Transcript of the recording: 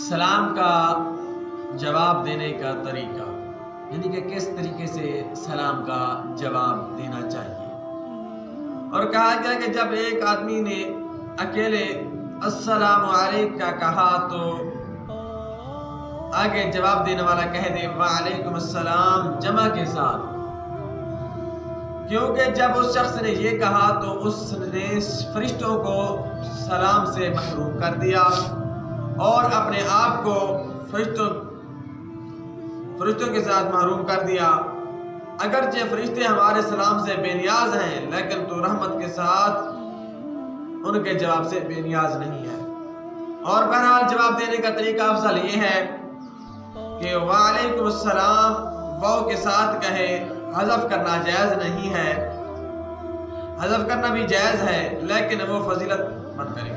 सलाम का जवाब देने का तरीका, यानी कि किस तरीके से सलाम का जवाब देना चाहिए। और कहा गया कि जब एक आदमी ने अकेले अस्सलामु अलैकुम का कहा तो आगे जवाब देने वाला कह दे वालेकुम अस्सलाम जमा के साथ, क्योंकि जब उस शख्स ने ये कहा तो उसने फरिश्तों को सलाम से महरूम कर दिया और अपने आप को फरिश्तों के साथ महरूम कर दिया। अगरचे फरिश्ते हमारे सलाम से बेनियाज हैं, लेकिन तो रहमत के साथ उनके जवाब से बेनियाज नहीं है। और बहरहाल जवाब देने का तरीका अफजल ये है कि वालेकुम अस्सलाम वाव के साथ कहे, हज़फ करना जायज़ नहीं है। हज़फ करना भी जायज़ है, लेकिन वो फजीलत मत करें।